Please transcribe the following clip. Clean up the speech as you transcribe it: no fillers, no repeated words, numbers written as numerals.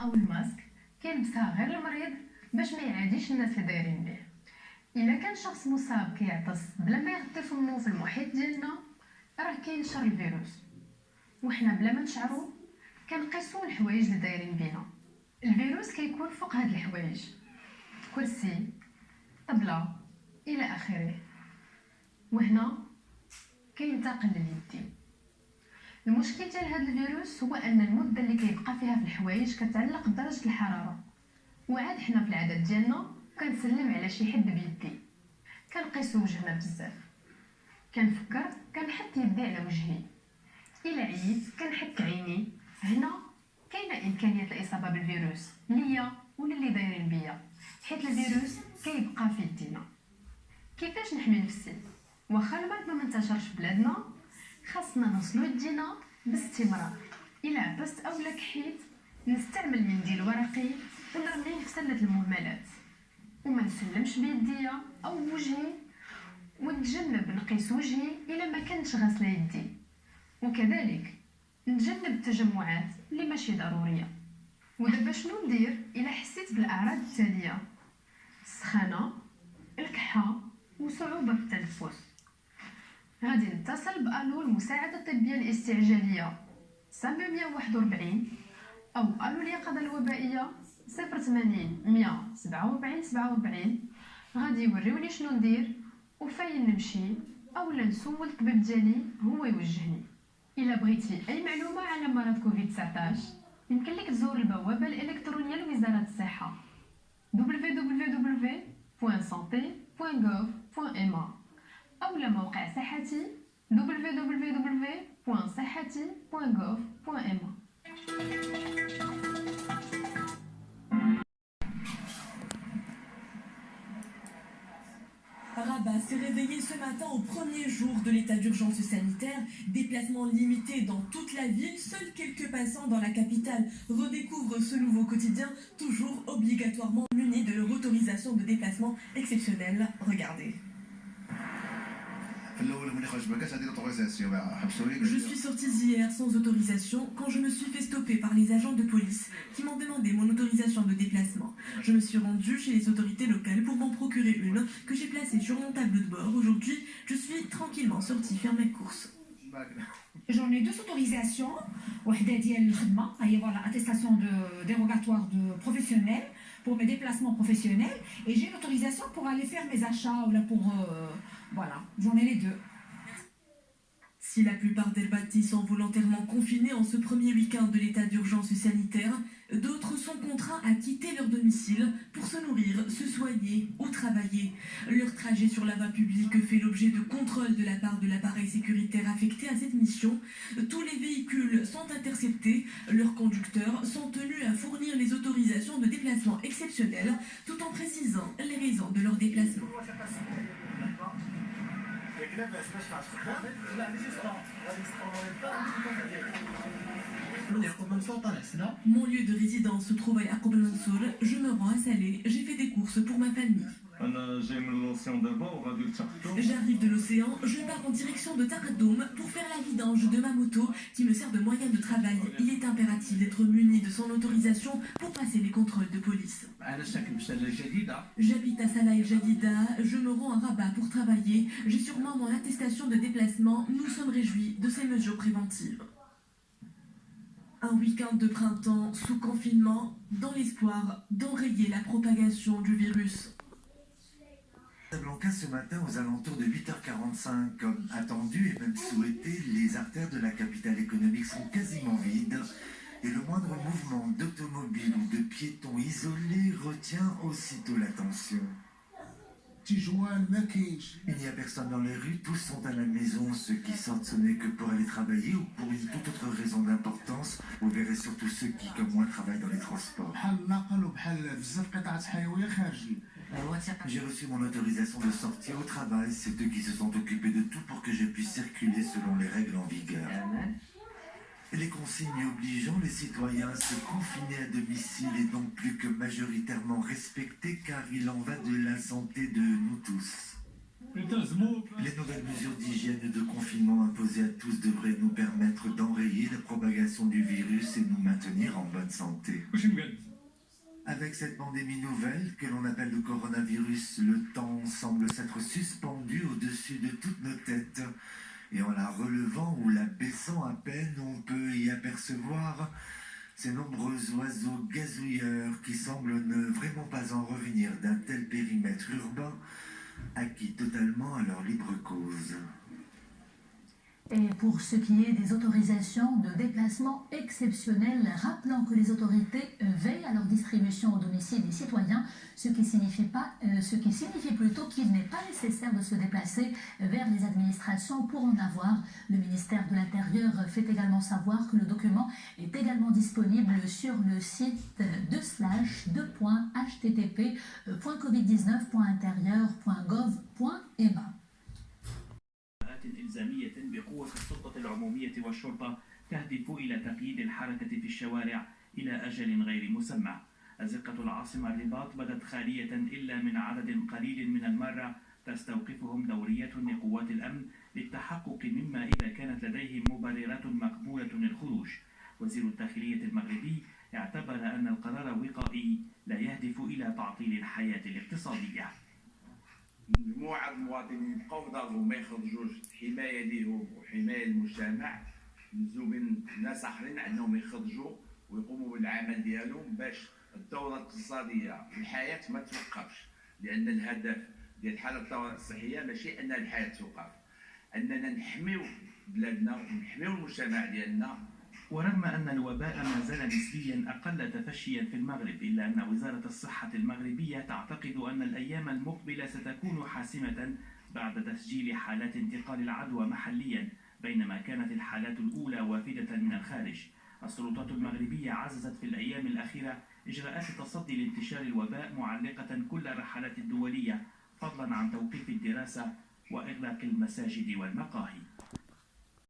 او الماسك كيلبسها غير المريض باش ما يعاديش الناس اللي دايرين به. الا كان شخص مصاب كيعطس بلا ما يغطي فمو في المحيط ديالنا راه كينشر الفيروس، وحنا بلا ما نشعروا كنقيسوا الحوايج اللي دايرين بينا. الفيروس كيكون فوق هاد الحوايج، كرسي، طبله الى اخره، وهنا كينتقل لليدين. المشكل ديال هذا الفيروس هو ان المده اللي كيبقى فيها في الحوايج كتعلق بدرجه الحراره، وعاد حنا في العادات ديالنا كنسلم على شي حد بيدي، كنقيسو وجهنا بزاف، كنفكر كنحط يدي على وجهي، الا عييت كنحك عيني. هنا كاينه امكانيه الاصابه بالفيروس ليا ولا اللي دايرين بيا، حيت الفيروس كيبقى في يدينا. كيفاش نحمي نفسي؟ واخا المرض ما منتشرش في بلادنا، خاصنا نغسلو يدينا باستمرار. الا عطست اولا كحيت نستعمل منديل ورقي ونرميه في سله المهملات، وما نسلمش بيديا او وجهي، ونتجنب نقيس وجهي الا ما كانتش غاسله يدي، وكذلك نتجنب التجمعات اللي ماشي ضروريه. ودابا شنو ندير الا حسيت بالاعراض التاليه؟ السخانه، الكحه وصعوبه في التنفس؟ غادي نتصل بالو المساعده الطبيه الاستعجاليه 141 او الو اليقظه الوبائيه 080 147 47. غادي يوريوني شنو ندير وفاين نمشي، اولا نسول الطبيب ديالي هو يوجهني. الا بغيتي اي معلومه على مرض كوفيد 19 يمكن لك تزور البوابه الالكترونيه لوزاره الصحه www.sante.gov.ma اولا موقع صحتي www.sahati.gov.ma. Rabat s'est réveillé ce matin au premier jour de l'état d'urgence sanitaire. Déplacement limité dans toute la ville. Seuls quelques passants dans la capitale redécouvrent ce nouveau quotidien, toujours obligatoirement muni de leur autorisation de déplacement exceptionnelle. Regardez. Je suis sortie hier sans autorisation quand je me suis fait stopper par les agents de police qui m'ont demandé mon autorisation de déplacement. Je me suis rendue chez les autorités locales pour m'en procurer une que j'ai placée sur mon tableau de bord. Aujourd'hui, je suis tranquillement sortie faire mes courses. J'en ai deux autorisations. واحدة ديال الخدمة هي voilà attestation de dérogatoire de professionnel pour mes déplacements professionnels, et j'ai l'autorisation pour aller faire mes achats ou là pour voilà, j'en ai les deux. Si la plupart d'Elbati sont volontairement confinés en ce premier week-end de l'état d'urgence sanitaire, d'autres sont contraints à quitter leur domicile pour se nourrir, se soigner ou travailler. Leur trajet sur la voie publique fait l'objet de contrôles de la part de l'appareil sécuritaire affecté à cette mission. Tous les véhicules sont interceptés, leurs conducteurs sont tenus à fournir les autorisations de déplacement exceptionnelles tout en précisant les raisons de leur déplacement. Mon lieu de résidence se trouve à Yaqoub El Mansour. Je me rends à Salé. J'ai fait des courses pour ma famille. J'arrive de l'océan, je pars en direction de Taradoum pour faire la vidange de ma moto qui me sert de moyen de travail. Il est impératif d'être muni de son autorisation pour passer les contrôles de police. J'habite à Salah El Jadida, je me rends à Rabat pour travailler. J'ai sûrement mon attestation de déplacement. Nous sommes réjouis de ces mesures préventives. Un week-end de printemps sous confinement dans l'espoir d'enrayer la propagation du virus. Casablanca ce matin aux alentours de 8h45, comme attendu et même souhaité, les artères de la capitale économique sont quasiment vides et le moindre mouvement d'automobile ou de piétons isolés retient aussitôt l'attention. Il n'y a personne dans les rues, tous sont à la maison, ceux qui sortent ce n'est que pour aller travailler ou pour une toute autre raison d'importance. Vous verrez surtout ceux qui, comme moi, travaillent dans les transports. J'ai reçu mon autorisation de sortir au travail, c'est eux qui se sont occupés de tout pour que je puisse circuler selon les règles en vigueur. Les consignes obligeant les citoyens à se confiner à domicile est donc plus que majoritairement respectée car il en va de la santé de nous tous. Les nouvelles mesures d'hygiène et de confinement imposées à tous devraient nous permettre d'enrayer la propagation du virus et nous maintenir en bonne santé. Avec cette pandémie nouvelle que l'on appelle le coronavirus, le temps semble s'être suspendu au-dessus de toutes nos têtes. Et en la relevant ou la baissant à peine, on peut y apercevoir ces nombreux oiseaux gazouilleurs qui semblent ne vraiment pas en revenir d'un tel périmètre urbain, acquis totalement à leur libre cause. Et pour ce qui est des autorisations de déplacement exceptionnelles, rappelant que les autorités veillent à leur distribution au domicile des citoyens, ce qui signifie plutôt qu'il n'est pas nécessaire de se déplacer vers les administrations pour en avoir. Le ministère de l'Intérieur fait également savoir que le document est également disponible sur le site http://2.http://covid19.intérieur.gov.ma. إلزامية بقوة السلطة العمومية والشرطة تهدف إلى تقييد الحركة في الشوارع إلى أجل غير مسمى. أزقة العاصمة الرباط بدت خالية إلا من عدد قليل من المرة تستوقفهم دورية لقوات الأمن للتحقق مما إذا كانت لديهم مبررات مقبولة للخروج. وزير الداخلية المغربي اعتبر أن القرار وقائي لا يهدف إلى تعطيل الحياة الاقتصادية. مجموعة المواطنين يبقاو في دارهم ما يخرجوش حماية ليهم وحماية للمجتمع، نزلوا من ناس آخرين أنهم يخرجوا ويقوموا بالعمل ديالهم باش الدورة الاقتصادية والحياة ما توقفش، لأن الهدف ديال حالة الطوارئ الصحية ماشي أن الحياة توقف، أننا نحميو بلادنا ونحميو المجتمع ديالنا. ورغم أن الوباء ما زال نسبيا أقل تفشيا في المغرب، إلا أن وزارة الصحة المغربية تعتقد أن الأيام المقبلة ستكون حاسمة بعد تسجيل حالات انتقال العدوى محليا، بينما كانت الحالات الأولى وافدة من الخارج. السلطات المغربية عززت في الأيام الأخيرة إجراءات التصدي لانتشار الوباء، معلقة كل الرحلات الدولية، فضلا عن توقيف الدراسة وإغلاق المساجد والمقاهي.